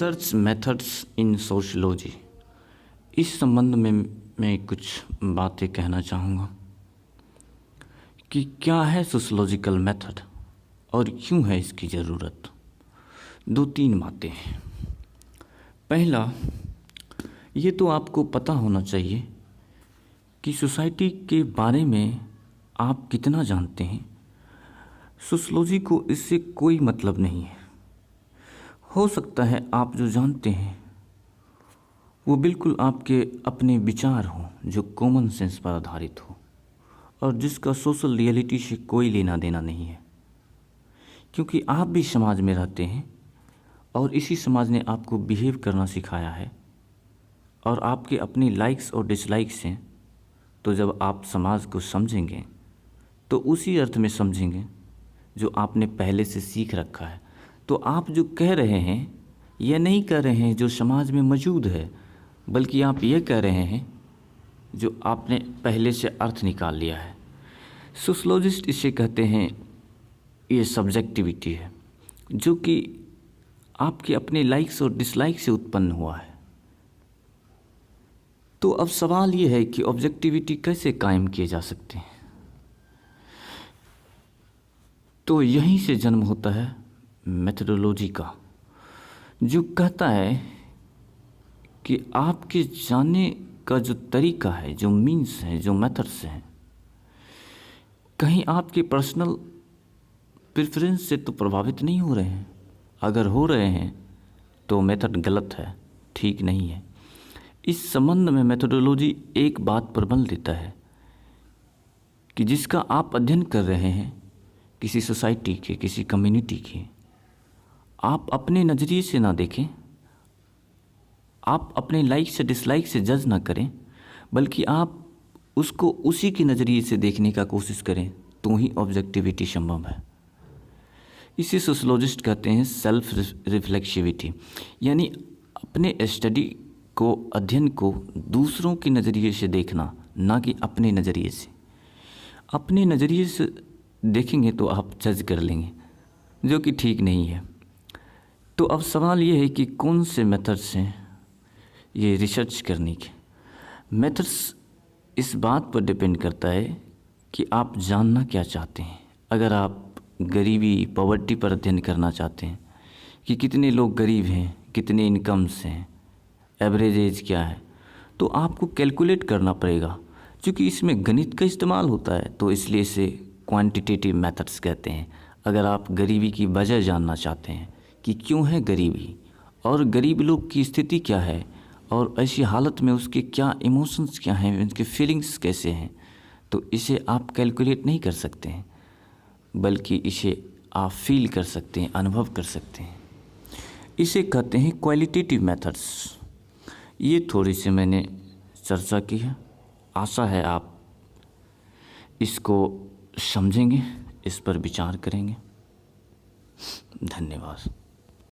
Research methods in sociology, इस संबंध में मैं कुछ बातें कहना चाहूँगा कि क्या है सोशियोलॉजिकल मेथड और क्यों है इसकी ज़रूरत। दो तीन बातें हैं। पहला, ये तो आपको पता होना चाहिए कि सोसाइटी के बारे में आप कितना जानते हैं। सोशियोलॉजी को इससे कोई मतलब नहीं है। हो सकता है आप जो जानते हैं वो बिल्कुल आपके अपने विचार हों जो कॉमन सेंस पर आधारित हो और जिसका सोशल रियलिटी से कोई लेना देना नहीं है, क्योंकि आप भी समाज में रहते हैं और इसी समाज ने आपको बिहेव करना सिखाया है और आपके अपनी लाइक्स और डिसलाइक्स हैं। तो जब आप समाज को समझेंगे तो उसी अर्थ में समझेंगे जो आपने पहले से सीख रखा है। तो आप जो कह रहे हैं यह नहीं कह रहे हैं जो समाज में मौजूद है, बल्कि आप ये कह रहे हैं जो आपने पहले से अर्थ निकाल लिया है। सोशियोलॉजिस्ट इसे कहते हैं, ये सब्जेक्टिविटी है जो कि आपके अपने लाइक्स और डिसलाइक से उत्पन्न हुआ है। तो अब सवाल ये है कि ऑब्जेक्टिविटी कैसे कायम किए जा सकते हैं। तो यहीं से जन्म होता है मेथडोलॉजी का, जो कहता है कि आपके जानने का जो तरीका है, जो मीन्स है, जो मेथड्स हैं, कहीं आपके पर्सनल प्रेफरेंस से तो प्रभावित नहीं हो रहे हैं। अगर हो रहे हैं तो मेथड गलत है, ठीक नहीं है। इस संबंध में मेथडोलॉजी एक बात पर बल देता है कि जिसका आप अध्ययन कर रहे हैं, किसी सोसाइटी के, किसी कम्युनिटी के, आप अपने नज़रिए से ना देखें, आप अपने लाइक से डिसलाइक से जज ना करें, बल्कि आप उसको उसी के नज़रिए से देखने का कोशिश करें, तो ही ऑब्जेक्टिविटी संभव है। इसे सोशियोलॉजिस्ट कहते हैं सेल्फ रिफ्लेक्सिविटी, यानी अपने स्टडी को, अध्ययन को दूसरों के नज़रिए से देखना, ना कि अपने नज़रिए से। अपने नज़रिए से देखेंगे तो आप जज कर लेंगे, जो कि ठीक नहीं है। तो अब सवाल ये है कि कौन से मेथड्स हैं ये रिसर्च करने के। मेथड्स इस बात पर डिपेंड करता है कि आप जानना क्या चाहते हैं। अगर आप गरीबी, पॉवर्टी पर अध्ययन करना चाहते हैं कि कितने लोग गरीब हैं, कितने इनकम्स हैं, एवरेज एज क्या है, तो आपको कैलकुलेट करना पड़ेगा। क्योंकि इसमें गणित का इस्तेमाल होता है, तो इसलिए इसे क्वांटिटेटिव मेथड्स कहते हैं। अगर आप गरीबी की वजह जानना चाहते हैं कि क्यों है गरीबी और गरीब लोग की स्थिति क्या है और ऐसी हालत में उसके क्या इमोशंस क्या हैं, उनके फीलिंग्स कैसे हैं, तो इसे आप कैलकुलेट नहीं कर सकते हैं, बल्कि इसे आप फील कर सकते हैं, अनुभव कर सकते हैं। इसे कहते हैं क्वालिटेटिव मेथड्स। ये थोड़ी सी मैंने चर्चा की है। आशा है आप इसको समझेंगे, इस पर विचार करेंगे। धन्यवाद।